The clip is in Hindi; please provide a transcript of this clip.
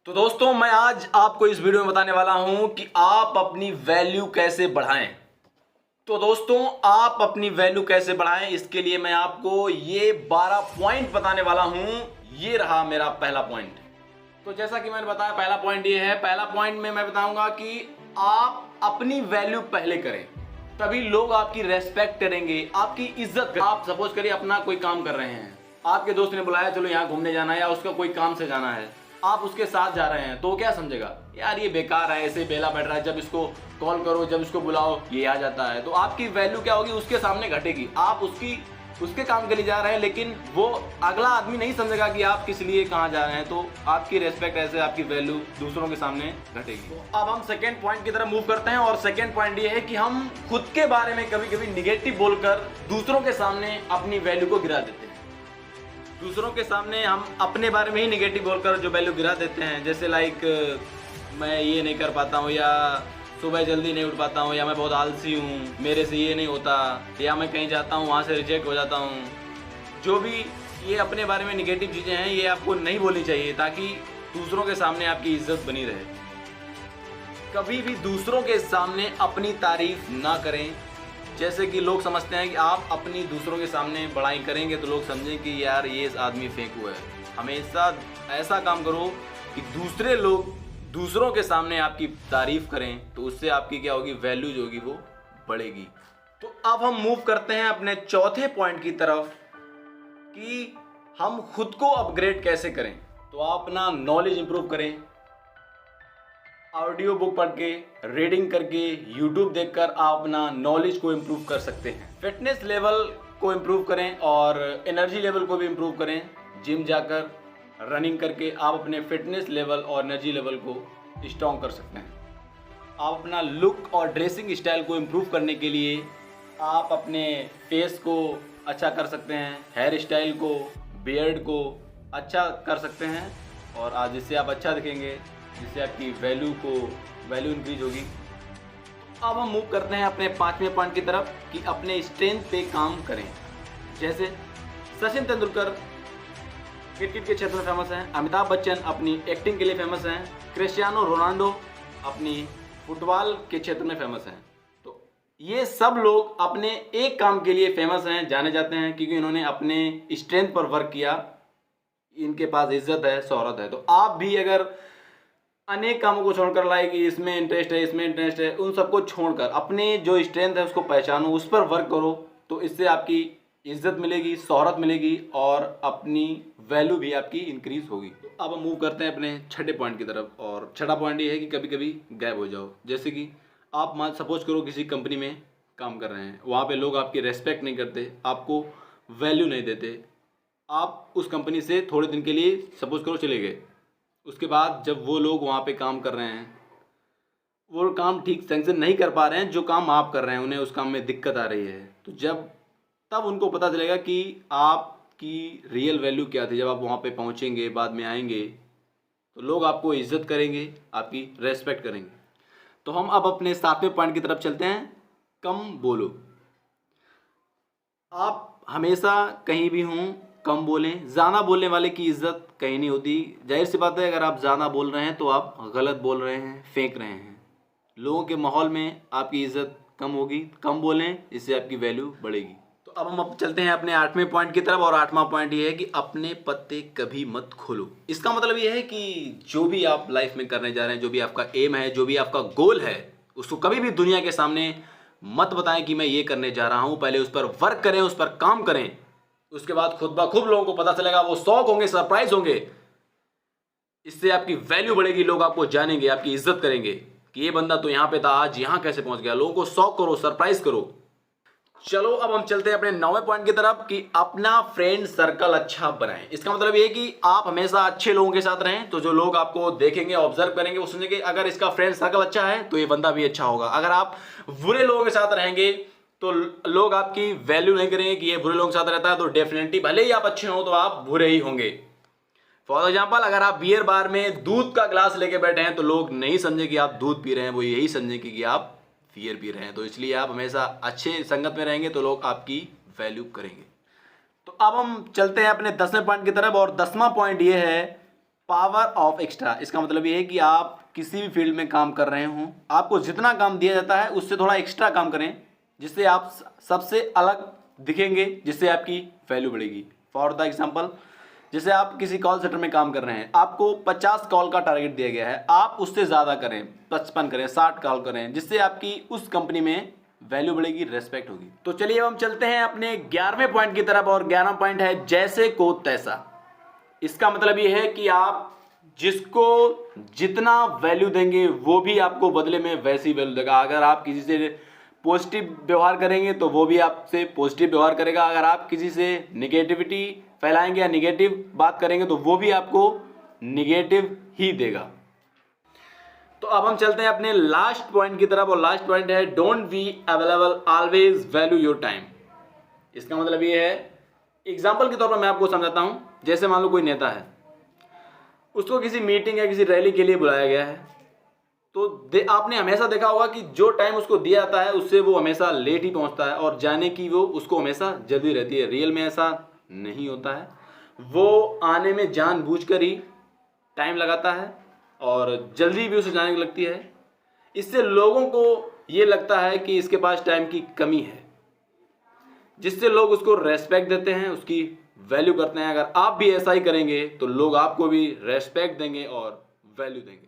तो दोस्तों मैं आज आपको इस वीडियो में बताने वाला हूं कि आप अपनी वैल्यू कैसे बढ़ाएं। तो दोस्तों आप अपनी वैल्यू कैसे बढ़ाएं, इसके लिए मैं आपको ये 12 पॉइंट बताने वाला हूं। ये रहा मेरा पहला पॉइंट। तो जैसा कि मैंने बताया, पहला पॉइंट ये है। पहला पॉइंट में मैं बताऊंगा कि आप अपनी वैल्यू पहले करें, तभी लोग आपकी रेस्पेक्ट करेंगे, आपकी इज्जत करें। आप सपोज करिए अपना कोई काम कर रहे हैं, आपके दोस्त ने बुलाया चलो यहाँ घूमने जाना है, या उसका कोई काम से जाना है, आप उसके साथ जा रहे हैं, तो क्या समझेगा, यार ये बेकार है, ऐसे बेला बैठ रहा है, जब इसको कॉल करो, जब इसको बुलाओ ये आ जाता है। तो आपकी वैल्यू क्या होगी, उसके सामने घटेगी। आप उसके काम के लिए जा रहे हैं, लेकिन वो अगला आदमी नहीं समझेगा कि आप किस लिए कहाँ जा रहे हैं, तो आपकी रेस्पेक्ट ऐसे आपकी वैल्यू दूसरों के सामने घटेगी। तो अब हम सेकेंड पॉइंट की तरफ मूव करते हैं, और सेकेंड पॉइंट ये है कि हम खुद के बारे में कभी कभी निगेटिव बोलकर दूसरों के सामने अपनी वैल्यू को गिरा देते हैं। दूसरों के सामने हम अपने बारे में ही निगेटिव बोलकर जो वैल्यू गिरा देते हैं, जैसे लाइक मैं ये नहीं कर पाता हूँ, या सुबह जल्दी नहीं उठ पाता हूँ, या मैं बहुत आलसी हूँ, मेरे से ये नहीं होता, या मैं कहीं जाता हूँ वहाँ से रिजेक्ट हो जाता हूँ। जो भी ये अपने बारे में निगेटिव चीज़ें हैं, ये आपको नहीं बोलनी चाहिए, ताकि दूसरों के सामने आपकी इज्जत बनी रहे। कभी भी दूसरों के सामने अपनी तारीफ ना करें। जैसे कि लोग समझते हैं कि आप अपनी दूसरों के सामने बड़ाई करेंगे तो लोग समझें कि यार ये आदमी फेंक हुआ है। हमेशा ऐसा काम करो कि दूसरे लोग दूसरों के सामने आपकी तारीफ करें, तो उससे आपकी क्या होगी, वैल्यू जो होगी वो बढ़ेगी। तो अब हम मूव करते हैं अपने चौथे पॉइंट की तरफ कि हम खुद को अपग्रेड कैसे करें। तो आप अपना नॉलेज इंप्रूव करें, ऑडियो बुक पढ़ के, रीडिंग करके, यूट्यूब देखकर आप अपना नॉलेज को इम्प्रूव कर सकते हैं। फिटनेस लेवल को इम्प्रूव करें और एनर्जी लेवल को भी इम्प्रूव करें। जिम जाकर, रनिंग करके आप अपने फिटनेस लेवल और एनर्जी लेवल को स्ट्रॉन्ग कर सकते हैं। आप अपना लुक और ड्रेसिंग स्टाइल को इम्प्रूव करने के लिए आप अपने फेस को अच्छा कर सकते हैं, हेयर स्टाइल को, बियर्ड को अच्छा कर सकते हैं, और आज जिससे आप अच्छा दिखेंगे, जिससे आपकी वैल्यू इंक्रीज होगी। अब हम मूव करते हैं अपने पांचवें पॉइंट की तरफ कि अपने स्ट्रेंथ पे काम करें। जैसे सचिन तेंदुलकर क्रिकेट के क्षेत्र में फेमस हैं, अमिताभ बच्चन अपनी एक्टिंग के लिए फेमस हैं, क्रिस्टियानो रोनाल्डो अपनी फुटबॉल के क्षेत्र में फेमस हैं। तो ये सब लोग अपने एक काम के लिए फेमस हैं, जाने जाते हैं, क्योंकि इन्होंने अपने स्ट्रेंथ पर वर्क किया, इनके पास इज्जत है, शोहरत है। तो आप भी अगर अनेक कामों को छोड़कर लाइक इसमें इंटरेस्ट है, इसमें इंटरेस्ट है, उन सबको छोड़कर अपने जो स्ट्रेंथ है उसको पहचानो, उस पर वर्क करो, तो इससे आपकी इज्जत मिलेगी, शोहरत मिलेगी, और अपनी वैल्यू भी आपकी इंक्रीज होगी। अब हम मूव करते हैं अपने छठे पॉइंट की तरफ, और छठा पॉइंट ये है कि कभी कभी गायब हो जाओ। जैसे कि आप मान सपोज करो किसी कंपनी में काम कर रहे हैं, वहाँ पे लोग आपकी रेस्पेक्ट नहीं करते, आपको वैल्यू नहीं देते। आप उस कंपनी से थोड़े दिन के लिए सपोज करो चले गए, उसके बाद जब वो लोग वहाँ पे काम कर रहे हैं, वो काम ठीक ढंग से नहीं कर पा रहे हैं, जो काम आप कर रहे हैं उन्हें उस काम में दिक्कत आ रही है, तो तब उनको पता चलेगा कि आपकी रियल वैल्यू क्या थी। जब आप वहाँ पे पहुँचेंगे, बाद में आएंगे, तो लोग आपको इज्जत करेंगे, आपकी रेस्पेक्ट करेंगे। तो हम अब अपने सातवें पॉइंट की तरफ चलते हैं, कम बोलो। आप हमेशा कहीं भी हों कम बोलें। ज़्यादा बोलने वाले की इज्जत कहीं नहीं होती। जाहिर सी बात है, अगर आप ज़्यादा बोल रहे हैं तो आप गलत बोल रहे हैं, फेंक रहे हैं। लोगों के माहौल में आपकी इज्जत कम होगी। कम बोलें, इससे आपकी वैल्यू बढ़ेगी। तो अब हम चलते हैं अपने आठवें पॉइंट की तरफ, और आठवां पॉइंट ये है कि अपने पत्ते कभी मत खोलो। इसका मतलब ये है कि जो भी आप लाइफ में करने जा रहे हैं, जो भी आपका एम है, जो भी आपका गोल है, उसको कभी भी दुनिया के सामने मत बताएं कि मैं ये करने जा रहा हूं। पहले उस पर वर्क करें, उस पर काम करें, उसके बाद खुद ब खुद लोगों को पता चलेगा, वो शौक होंगे, सरप्राइज होंगे। इससे आपकी वैल्यू बढ़ेगी, लोग आपको जानेंगे, आपकी इज्जत करेंगे कि ये बंदा तो यहाँ पे था, आज यहाँ कैसे पहुंच गया। लोगों को शौक करो, सरप्राइज करो। चलो अब हम चलते हैं अपने 9वें पॉइंट की तरफ कि अपना फ्रेंड सर्कल अच्छा बनाएं। इसका मतलब ये है कि आप हमेशा अच्छे लोगों के साथ रहें, तो जो लोग आपको देखेंगे, ऑब्जर्व करेंगे, वो सोचेंगे अगर इसका फ्रेंड सर्कल अच्छा है तो ये बंदा भी अच्छा होगा। अगर आप बुरे लोगों के साथ रहेंगे तो लोग आपकी वैल्यू नहीं करेंगे कि ये बुरे लोगों के साथ रहता है, तो डेफिनेटली भले ही आप अच्छे हो तो आप बुरे ही होंगे। फॉर एग्जाम्पल, अगर आप बियर बार में दूध का ग्लास लेके बैठे हैं तो लोग नहीं समझे कि आप दूध पी रहे हैं, वो यही समझेंगे कि आप बियर पी रहे हैं। तो इसलिए आप हमेशा अच्छे संगत में रहेंगे तो लोग आपकी वैल्यू करेंगे। तो अब हम चलते हैं अपने 10वें पॉइंट की तरफ, और 10वां पॉइंट ये है पावर ऑफ एक्स्ट्रा, इसका मतलब ये है कि आप किसी भी फील्ड में काम कर रहे हों, आपको जितना काम दिया जाता है उससे थोड़ा एक्स्ट्रा काम करें, जिससे आप सबसे अलग दिखेंगे, जिससे आपकी वैल्यू बढ़ेगी। फॉर द एग्जांपल, जैसे आप किसी कॉल सेंटर में काम कर रहे हैं, आपको 50 कॉल का टारगेट दिया गया है, आप उससे ज़्यादा करें, 55 करें, 60 कॉल करें, जिससे आपकी उस कंपनी में वैल्यू बढ़ेगी, रेस्पेक्ट होगी। तो चलिए अब हम चलते हैं अपने 11वें पॉइंट की तरफ, और 11वां पॉइंट है जैसे को तैसा। इसका मतलब ये है कि आप जिसको जितना वैल्यू देंगे वो भी आपको बदले में वैसी वैल्यू देगा। अगर आप किसी से पॉजिटिव व्यवहार करेंगे तो वो भी आपसे पॉजिटिव व्यवहार करेगा, अगर आप किसी से निगेटिविटी फैलाएंगे या निगेटिव बात करेंगे तो वो भी आपको निगेटिव ही देगा। तो अब हम चलते हैं अपने लास्ट पॉइंट की तरफ, और लास्ट पॉइंट है don't be available, always value your time. इसका मतलब ये है, एग्जाम्पल के तौर पर मैं आपको समझाता हूं। जैसे मान लो कोई नेता है, उसको किसी मीटिंग या किसी रैली के लिए बुलाया गया है, तो आपने हमेशा देखा होगा कि जो टाइम उसको दिया जाता है उससे वो हमेशा लेट ही पहुंचता है, और जाने की वो उसको हमेशा जल्दी रहती है। रियल में ऐसा नहीं होता है, वो आने में जानबूझकर ही टाइम लगाता है और जल्दी भी उसे जाने की लगती है। इससे लोगों को ये लगता है कि इसके पास टाइम की कमी है, जिससे लोग उसको रेस्पेक्ट देते हैं, उसकी वैल्यू करते हैं। अगर आप भी ऐसा ही करेंगे तो लोग आपको भी रेस्पेक्ट देंगे और वैल्यू देंगे।